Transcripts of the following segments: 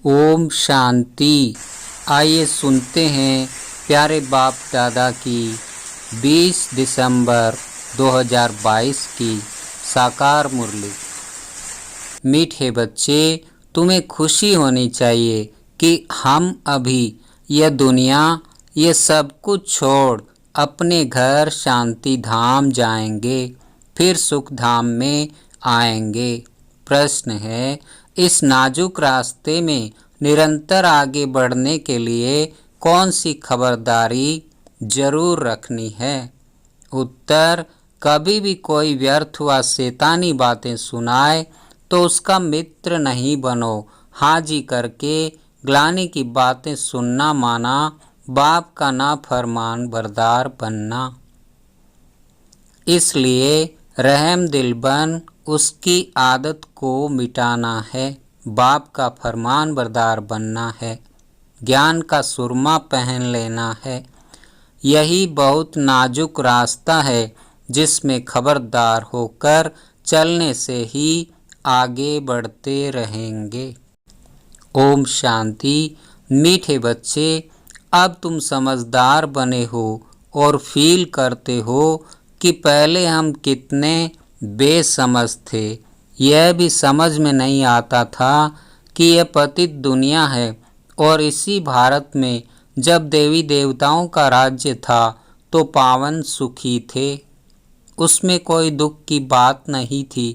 ओम शांति। आइए सुनते हैं प्यारे बाप दादा की 20 दिसंबर 2022 की साकार मुरली। मीठे बच्चे, तुम्हें खुशी होनी चाहिए कि हम अभी यह दुनिया ये सब कुछ छोड़ अपने घर शांति धाम जाएंगे, फिर सुख धाम में आएंगे। प्रश्न है, इस नाजुक रास्ते में निरंतर आगे बढ़ने के लिए कौन सी खबरदारी जरूर रखनी है? उत्तर, कभी भी कोई व्यर्थ व शैतानी बातें सुनाए तो उसका मित्र नहीं बनो। हाजी करके ग्लानि की बातें सुनना माना बाप का ना फरमान बरदार बनना। इसलिए रहम दिल बन उसकी आदत को मिटाना है, बाप का फरमान बरदार बनना है, ज्ञान का सुरमा पहन लेना है। यही बहुत नाजुक रास्ता है जिसमें खबरदार होकर चलने से ही आगे बढ़ते रहेंगे। ओम शांति। मीठे बच्चे, अब तुम समझदार बने हो और फील करते हो कि पहले हम कितने बेसमझ थे। यह भी समझ में नहीं आता था कि यह पतित दुनिया है और इसी भारत में जब देवी देवताओं का राज्य था तो पावन सुखी थे, उसमें कोई दुख की बात नहीं थी।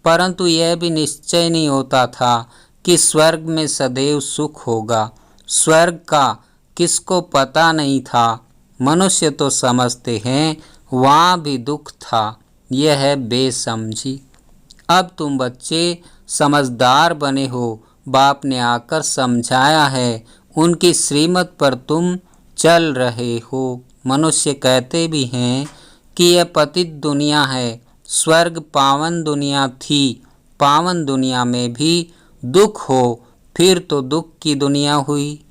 परंतु यह भी निश्चय नहीं होता था कि स्वर्ग में सदैव सुख होगा। स्वर्ग का किसको पता नहीं था। मनुष्य तो समझते हैं वहाँ भी दुख था। यह है बेसमझी। अब तुम बच्चे समझदार बने हो, बाप ने आकर समझाया है, उनकी श्रीमत पर तुम चल रहे हो। मनुष्य कहते भी हैं कि यह पतित दुनिया है, स्वर्ग पावन दुनिया थी। पावन दुनिया में भी दुख हो फिर तो दुख की दुनिया हुई।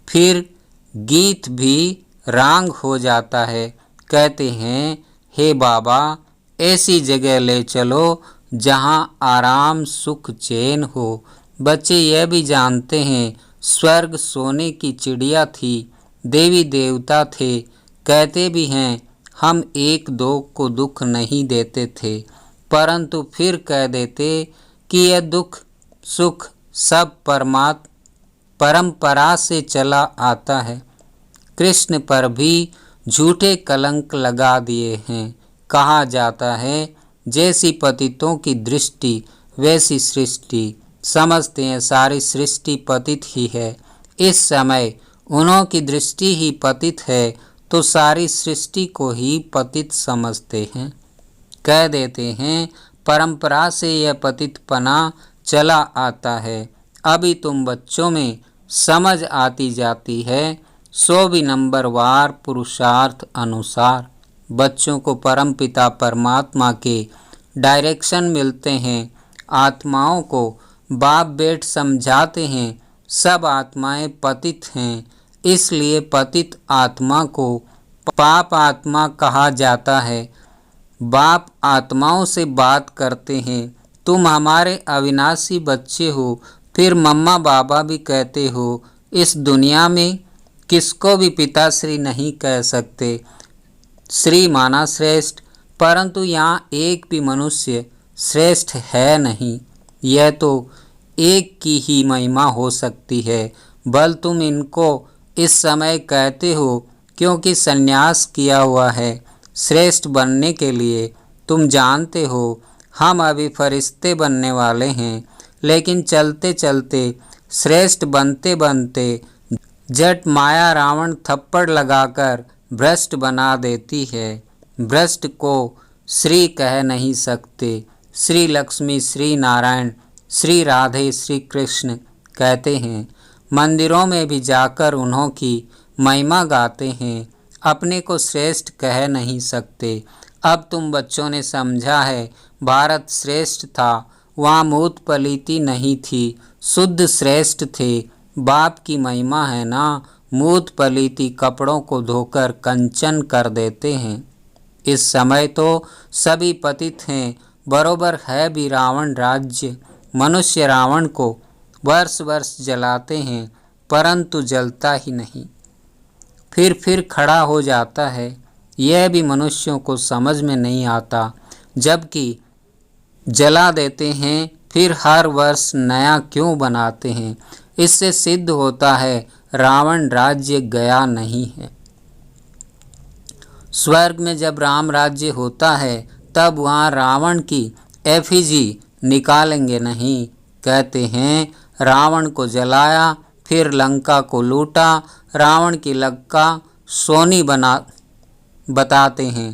फिर गीत भी रांग हो जाता है। कहते हैं, हे बाबा ऐसी जगह ले चलो जहाँ आराम सुख चैन हो। बच्चे यह भी जानते हैं स्वर्ग सोने की चिड़िया थी, देवी देवता थे। कहते भी हैं हम एक दो को दुख नहीं देते थे, परंतु फिर कह देते कि यह दुख सुख सब परंपरा से चला आता है। कृष्ण पर भी झूठे कलंक लगा दिए हैं। कहा जाता है जैसी पतितों की दृष्टि वैसी सृष्टि। समझते हैं सारी सृष्टि पतित ही है। इस समय उन्हों की दृष्टि ही पतित है तो सारी सृष्टि को ही पतित समझते हैं। कह देते हैं परंपरा से यह पतितपना चला आता है। अभी तुम बच्चों में समझ आती जाती है, 100 नंबरवार पुरुषार्थ अनुसार। बच्चों को परमपिता परमात्मा के डायरेक्शन मिलते हैं। आत्माओं को बाप बेट समझाते हैं सब आत्माएं पतित हैं, इसलिए पतित आत्मा को पाप आत्मा कहा जाता है। बाप आत्माओं से बात करते हैं, तुम हमारे अविनाशी बच्चे हो। फिर मम्मा बाबा भी कहते हो। इस दुनिया में किसको भी पिताश्री नहीं कह सकते, श्री माना श्रेष्ठ, परंतु यहाँ एक भी मनुष्य श्रेष्ठ है नहीं। यह तो एक की ही महिमा हो सकती है। बल तुम इनको इस समय कहते हो क्योंकि संन्यास किया हुआ है श्रेष्ठ बनने के लिए। तुम जानते हो हम अभी फरिश्ते बनने वाले हैं, लेकिन चलते चलते श्रेष्ठ बनते बनते जट माया रावण थप्पड़ लगाकर भ्रष्ट बना देती है। भ्रष्ट को श्री कह नहीं सकते। श्री लक्ष्मी, श्री नारायण, श्री राधे, श्री कृष्ण कहते हैं। मंदिरों में भी जाकर उन्हों की महिमा गाते हैं, अपने को श्रेष्ठ कह नहीं सकते। अब तुम बच्चों ने समझा है भारत श्रेष्ठ था, वहाँ मूत पलीती नहीं थी, शुद्ध श्रेष्ठ थे। बाप की महिमा है ना, मूत पलीती कपड़ों को धोकर कंचन कर देते हैं। इस समय तो सभी पतित हैं, बरोबर है भी रावण राज्य। मनुष्य रावण को वर्ष वर्ष जलाते हैं परंतु जलता ही नहीं, फिर खड़ा हो जाता है। यह भी मनुष्यों को समझ में नहीं आता। जबकि जला देते हैं फिर हर वर्ष नया क्यों बनाते हैं? इससे सिद्ध होता है रावण राज्य गया नहीं है। स्वर्ग में जब राम राज्य होता है तब वहाँ रावण की एफिजी निकालेंगे नहीं। कहते हैं रावण को जलाया फिर लंका को लूटा, रावण की लंका सोनी बताते हैं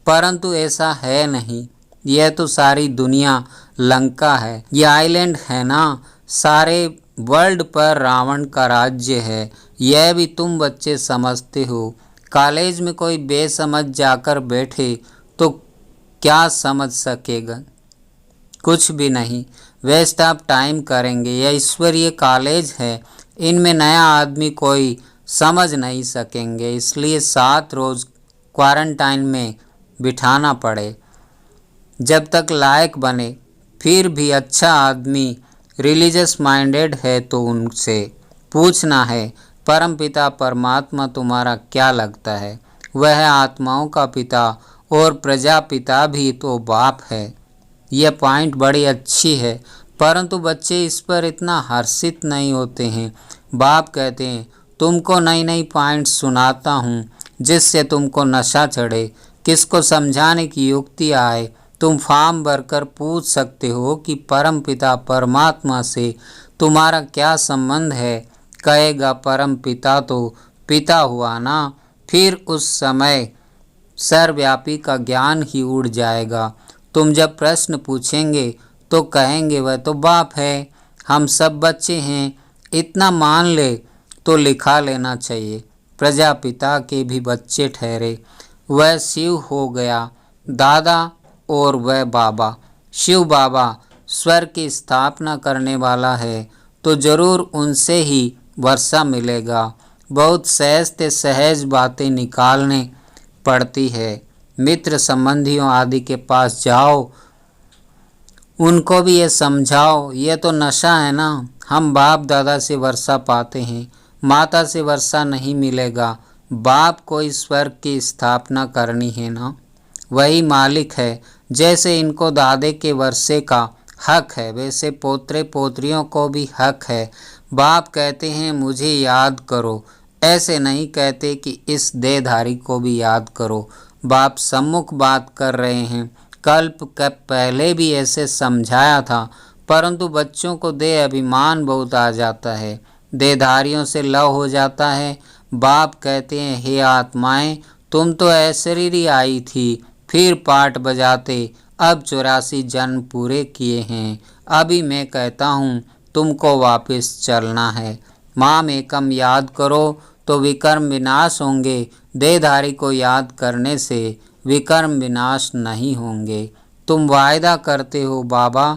परंतु ऐसा है नहीं। यह तो सारी दुनिया लंका है, यह आइलैंड है ना, सारे वर्ल्ड पर रावण का राज्य है। यह भी तुम बच्चे समझते हो। कॉलेज में कोई बेसमझ जाकर बैठे तो क्या समझ सकेगा? कुछ भी नहीं, वेस्ट ऑफ टाइम करेंगे। यह ईश्वरीय कॉलेज है, इनमें नया आदमी कोई समझ नहीं सकेंगे। इसलिए 7 रोज़ क्वारंटाइन में बिठाना पड़े जब तक लायक बने। फिर भी अच्छा आदमी रिलीजियस माइंडेड है तो उनसे पूछना है, परमपिता परमात्मा तुम्हारा क्या लगता है? वह आत्माओं का पिता और प्रजापिता भी तो बाप है। यह पॉइंट बड़ी अच्छी है परंतु बच्चे इस पर इतना हर्षित नहीं होते हैं। बाप कहते हैं तुमको नई नई पॉइंट सुनाता हूँ जिससे तुमको नशा चढ़े, किसको समझाने की युक्ति आए। तुम फॉर्म भरकर पूछ सकते हो कि परमपिता परमात्मा से तुम्हारा क्या संबंध है? कहेगा परम पिता तो पिता हुआ ना। फिर उस समय सर्वव्यापी का ज्ञान ही उड़ जाएगा। तुम जब प्रश्न पूछेंगे तो कहेंगे वह तो बाप है, हम सब बच्चे हैं, इतना मान ले तो लिखा लेना चाहिए। प्रजापिता के भी बच्चे ठहरे, वह शिव हो गया दादा और वह बाबा। शिव बाबा स्वर्ग की स्थापना करने वाला है तो जरूर उनसे ही वर्षा मिलेगा। बहुत सहज से सहज बातें निकालने पड़ती है। मित्र संबंधियों आदि के पास जाओ, उनको भी ये समझाओ यह तो नशा है ना। हम बाप दादा से वर्षा पाते हैं, माता से वर्षा नहीं मिलेगा। बाप को इस स्वर्ग की स्थापना करनी है ना, वही मालिक है। जैसे इनको दादे के वर्षे का हक है वैसे पोतरे पोतरियों को भी हक है। बाप कहते हैं मुझे याद करो, ऐसे नहीं कहते कि इस देहधारी को भी याद करो। बाप सम्मुख बात कर रहे हैं। कल्प पहले भी ऐसे समझाया था परंतु बच्चों को देह अभिमान बहुत आ जाता है, देहधारियों से लव हो जाता है। बाप कहते हैं हे आत्माएं, तुम तो ऐश्वर्य आई थी, फिर पाठ बजाते अब 84 जन्म पूरे किए हैं। अभी मैं कहता हूँ तुमको वापस चलना है। माम एकम याद करो तो विकर्म विनाश होंगे, देहधारी को याद करने से विकर्म विनाश नहीं होंगे। तुम वायदा करते हो बाबा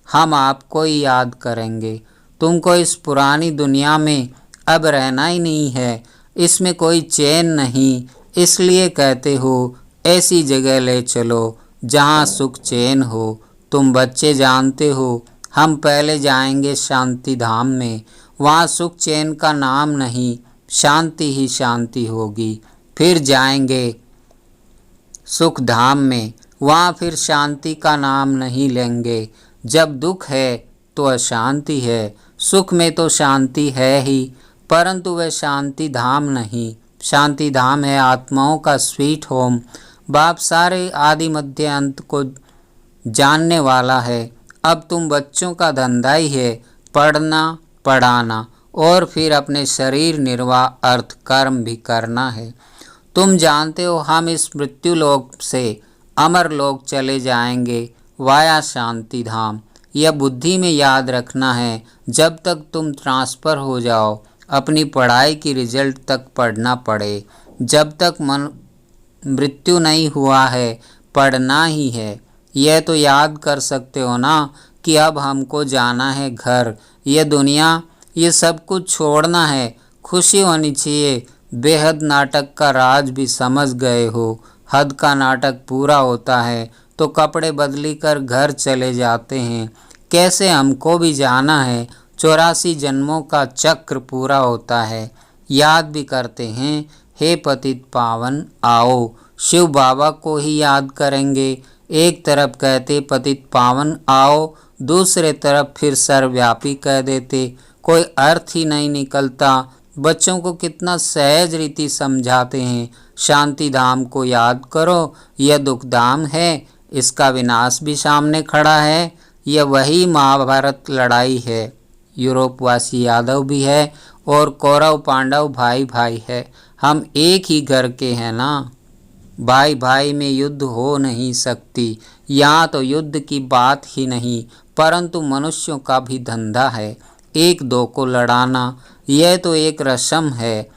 हम आपको ही याद करेंगे। तुमको इस पुरानी दुनिया में अब रहना ही नहीं है, इसमें कोई चैन नहीं, इसलिए कहते हो ऐसी जगह ले चलो जहाँ सुख चैन हो। तुम बच्चे जानते हो हम पहले जाएंगे शांति धाम में, वहाँ सुख चैन का नाम नहीं, शांति ही शांति होगी। फिर जाएंगे सुख धाम में, वहाँ फिर शांति का नाम नहीं लेंगे। जब दुख है तो अशांति है, सुख में तो शांति है ही परंतु वह शांति धाम नहीं। शांति धाम है आत्माओं का स्वीट होम। बाप सारे आदि मध्य अंत को जानने वाला है। अब तुम बच्चों का धंधा ही है पढ़ना पढ़ाना और फिर अपने शरीर निर्वाह अर्थ कर्म भी करना है। तुम जानते हो हम इस मृत्यु लोक से अमर लोक चले जाएंगे वाया शांति धाम। यह बुद्धि में याद रखना है। जब तक तुम ट्रांसफ़र हो जाओ अपनी पढ़ाई की रिजल्ट तक पढ़ना पड़े, जब तक मृत्यु नहीं हुआ है पढ़ना ही है। यह तो याद कर सकते हो ना कि अब हमको जाना है घर, यह दुनिया, ये सब कुछ छोड़ना है। खुशी होनी चाहिए। बेहद नाटक का राज भी समझ गए हो। हद का नाटक पूरा होता है तो कपड़े बदली कर घर चले जाते हैं। कैसे हमको भी जाना है, 84 जन्मों का चक्र पूरा होता है। याद भी करते हैं, हे पतित पावन आओ, शिव बाबा को ही याद करेंगे। एक तरफ कहते पतित पावन आओ, दूसरे तरफ फिर सर्वव्यापी कह देते, कोई अर्थ ही नहीं निकलता। बच्चों को कितना सहज रीति समझाते हैं, शांति धाम को याद करो, यह दुख धाम है, इसका विनाश भी सामने खड़ा है। यह वही महाभारत लड़ाई है। यूरोपवासी यादव भी है और कौरव पांडव भाई भाई है। हम एक ही घर के हैं ना। भाई भाई में युद्ध हो नहीं सकती। यहाँ तो युद्ध की बात ही नहीं, परंतु मनुष्यों का भी धंधा है एक दो को लड़ाना। यह तो एक रस्म है,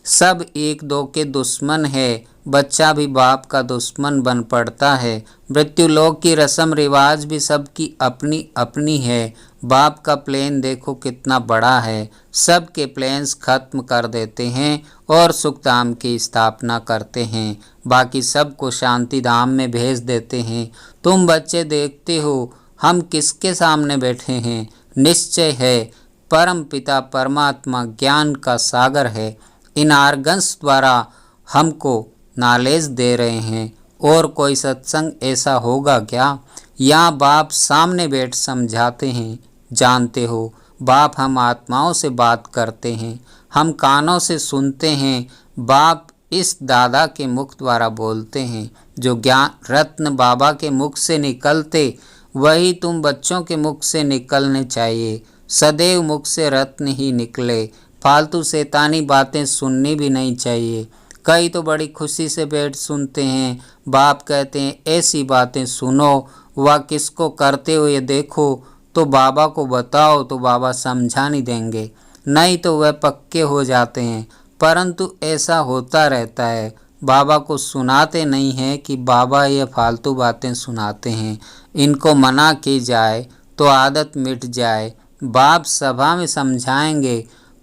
सब एक दो के दुश्मन है। बच्चा भी बाप का दुश्मन बन पड़ता है। मृत्यु लोक की रस्म रिवाज भी सबकी अपनी अपनी है। बाप का प्लेन देखो कितना बड़ा है, सबके प्लेन्स खत्म कर देते हैं और सुखधाम की स्थापना करते हैं, बाकी सबको शांति धाम में भेज देते हैं। तुम बच्चे देखते हो हम किसके सामने बैठे हैं। निश्चय है परम पिता परमात्मा ज्ञान का सागर है। इन आर्गन्स द्वारा हमको नॉलेज दे रहे हैं। और कोई सत्संग ऐसा होगा क्या? यहाँ बाप सामने बैठ समझाते हैं। जानते हो बाप हम आत्माओं से बात करते हैं, हम कानों से सुनते हैं। बाप इस दादा के मुख द्वारा बोलते हैं। जो ज्ञान रत्न बाबा के मुख से निकलते वही तुम बच्चों के मुख से निकलने चाहिए। सदैव मुख से रत्न ही निकले। फालतू शैतानी बातें सुननी भी नहीं चाहिए। कई तो बड़ी खुशी से बैठ सुनते हैं। बाप कहते हैं ऐसी बातें सुनो, वह किसको करते हुए देखो तो बाबा को बताओ तो बाबा समझा नहीं देंगे, नहीं तो वह पक्के हो जाते हैं। परंतु ऐसा होता रहता है। बाबा को सुनाते नहीं हैं कि बाबा ये फालतू बातें सुनाते हैं, इनको मना की जाए तो आदत मिट जाए। बाप सभा में समझाएंगे,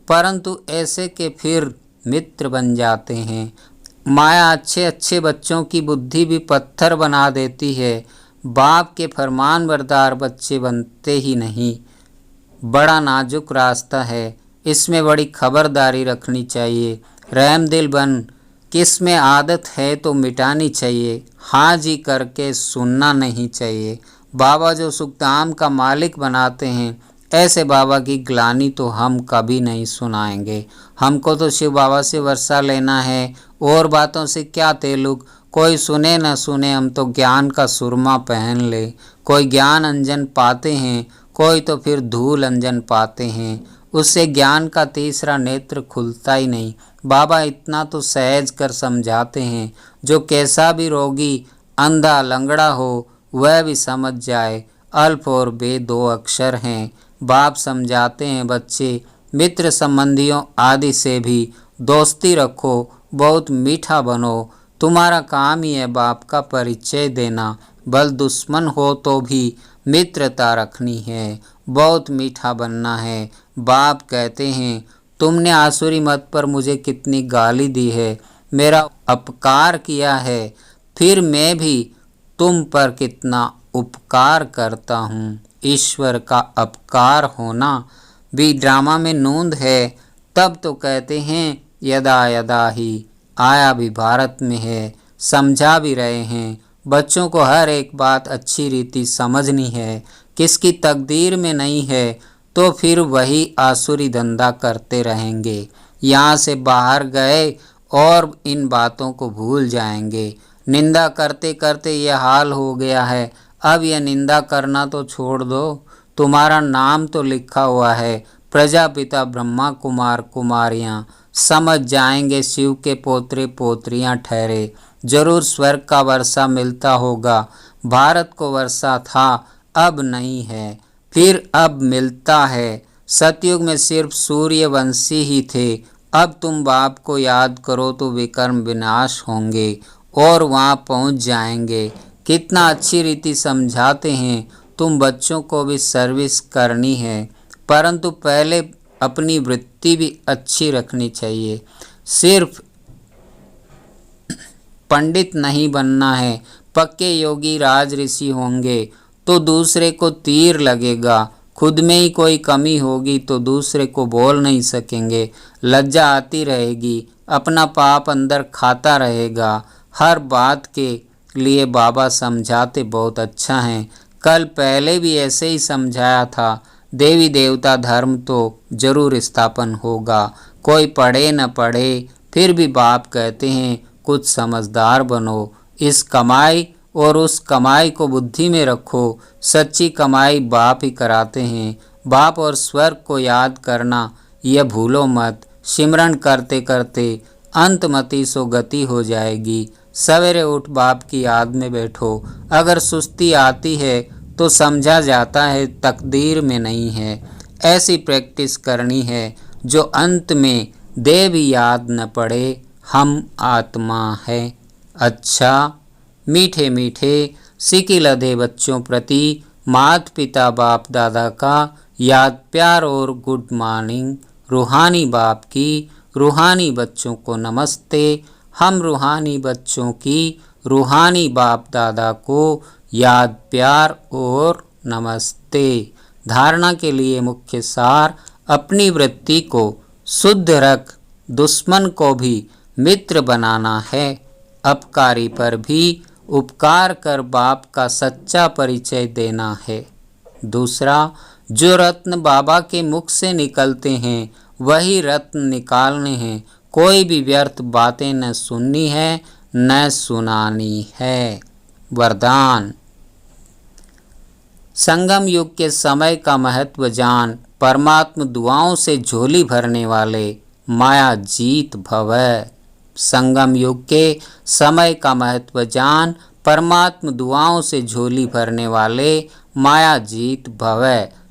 परंतु ऐसे के फिर मित्र बन जाते हैं। माया अच्छे अच्छे बच्चों की बुद्धि भी पत्थर बना देती है। बाप के फरमान बरदार बच्चे बनते ही नहीं। बड़ा नाजुक रास्ता है, इसमें बड़ी खबरदारी रखनी चाहिए। रहम दिल बन, किस में आदत है तो मिटानी चाहिए। हाँ जी करके सुनना नहीं चाहिए। बाबा जो सुखधाम का मालिक बनाते हैं, ऐसे बाबा की ग्लानि तो हम कभी नहीं सुनाएंगे। हमको तो शिव बाबा से वर्षा लेना है, और बातों से क्या तेलुक। कोई सुने न सुने, हम तो ज्ञान का सुरमा पहन ले। कोई ज्ञान अंजन पाते हैं, कोई तो फिर धूल अंजन पाते हैं, उससे ज्ञान का तीसरा नेत्र खुलता ही नहीं। बाबा इतना तो सहज कर समझाते हैं, जो कैसा भी रोगी अंधा लंगड़ा हो वह भी समझ जाए। अल्फ और बे दो अक्षर हैं। बाप समझाते हैं बच्चे मित्र संबंधियों आदि से भी दोस्ती रखो, बहुत मीठा बनो। तुम्हारा काम ही है बाप का परिचय देना। भले दुश्मन हो तो भी मित्रता रखनी है, बहुत मीठा बनना है। बाप कहते हैं तुमने आसुरी मत पर मुझे कितनी गाली दी है, मेरा अपकार किया है, फिर मैं भी तुम पर कितना उपकार करता हूँ। ईश्वर का अपकार होना भी ड्रामा में नूंद है। तब तो कहते हैं यदा यदा ही आया भी भारत में है। समझा भी रहे हैं बच्चों को हर एक बात अच्छी रीति समझनी है। किसकी तकदीर में नहीं है तो फिर वही आसुरी धंधा करते रहेंगे। यहाँ से बाहर गए और इन बातों को भूल जाएंगे। निंदा करते करते यह हाल हो गया है, अब यह निंदा करना तो छोड़ दो। तुम्हारा नाम तो लिखा हुआ है, प्रजापिता ब्रह्मा कुमार कुमारियाँ समझ जाएंगे शिव के पोतरे पोतरियाँ ठहरे। जरूर स्वर्ग का वर्षा मिलता होगा। भारत को वर्षा था, अब नहीं है, फिर अब मिलता है। सतयुग में सिर्फ सूर्यवंशी ही थे। अब तुम बाप को याद करो तो विकर्म विनाश होंगे और वहाँ पहुँच जाएंगे। कितना अच्छी रीति समझाते हैं। तुम बच्चों को भी सर्विस करनी है, परंतु पहले अपनी वृत्ति भी अच्छी रखनी चाहिए। सिर्फ पंडित नहीं बनना है। पक्के योगी राज ऋषि होंगे तो दूसरे को तीर लगेगा, खुद में ही कोई कमी होगी तो दूसरे को बोल नहीं सकेंगे, लज्जा आती रहेगी, अपना पाप अंदर खाता रहेगा। हर बात के लिए बाबा समझाते बहुत अच्छा हैं। कल पहले भी ऐसे ही समझाया था। देवी देवता धर्म तो जरूर स्थापन होगा, कोई पढ़े न पढ़े फिर भी बाप कहते हैं कुछ समझदार बनो। इस कमाई और उस कमाई को बुद्धि में रखो। सच्ची कमाई बाप ही कराते हैं। बाप और स्वर्ग को याद करना यह भूलो मत। सिमरन करते करते अंतमति सो गति हो जाएगी। सवेरे उठ बाप की याद में बैठो। अगर सुस्ती आती है तो समझा जाता है तकदीर में नहीं है। ऐसी प्रैक्टिस करनी है जो अंत में दे भी याद न पड़े हम आत्मा है। अच्छा, मीठे मीठे सिकी लदे बच्चों प्रति माता पिता बाप दादा का याद प्यार और गुड मॉर्निंग। रूहानी बाप की रूहानी बच्चों को नमस्ते। हम रूहानी बच्चों की रूहानी बाप दादा को याद प्यार और नमस्ते। धारणा के लिए मुख्य सार, अपनी वृत्ति को शुद्ध रख, दुश्मन को भी मित्र बनाना है। अपकारी पर भी उपकार कर बाप का सच्चा परिचय देना है। दूसरा, जो रत्न बाबा के मुख से निकलते हैं वही रत्न निकालने हैं। कोई भी व्यर्थ बातें न सुननी है न सुनानी है। वरदान, संगम युग के समय का महत्व जान, परमात्म दुआओं से झोली भरने वाले माया जीत भव। संगम युग के समय का महत्व जान, परमात्म दुआओं से झोली भरने वाले माया जीत भव।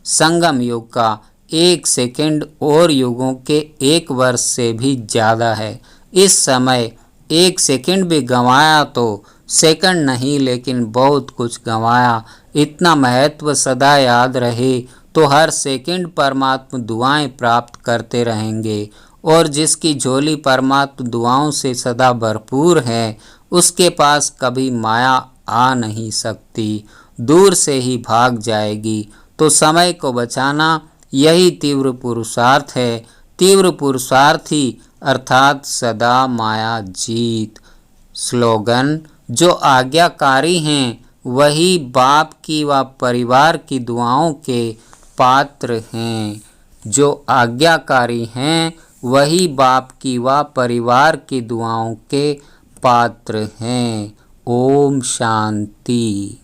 संगम युग का 1 सेकंड और युगों के 1 वर्ष से भी ज़्यादा है। इस समय 1 सेकंड भी गंवाया तो सेकंड नहीं लेकिन बहुत कुछ गंवाया। इतना महत्व सदा याद रहे तो हर सेकंड परमात्म दुआएं प्राप्त करते रहेंगे। और जिसकी झोली परमात्म दुआओं से सदा भरपूर है उसके पास कभी माया आ नहीं सकती, दूर से ही भाग जाएगी। तो समय को बचाना यही तीव्र पुरुषार्थ है। तीव्र पुरुषार्थी अर्थात सदा माया जीत। स्लोगन, जो आज्ञाकारी हैं वही बाप की व परिवार की दुआओं के पात्र हैं। जो आज्ञाकारी हैं वही बाप की व परिवार की दुआओं के पात्र हैं। ओम शांति।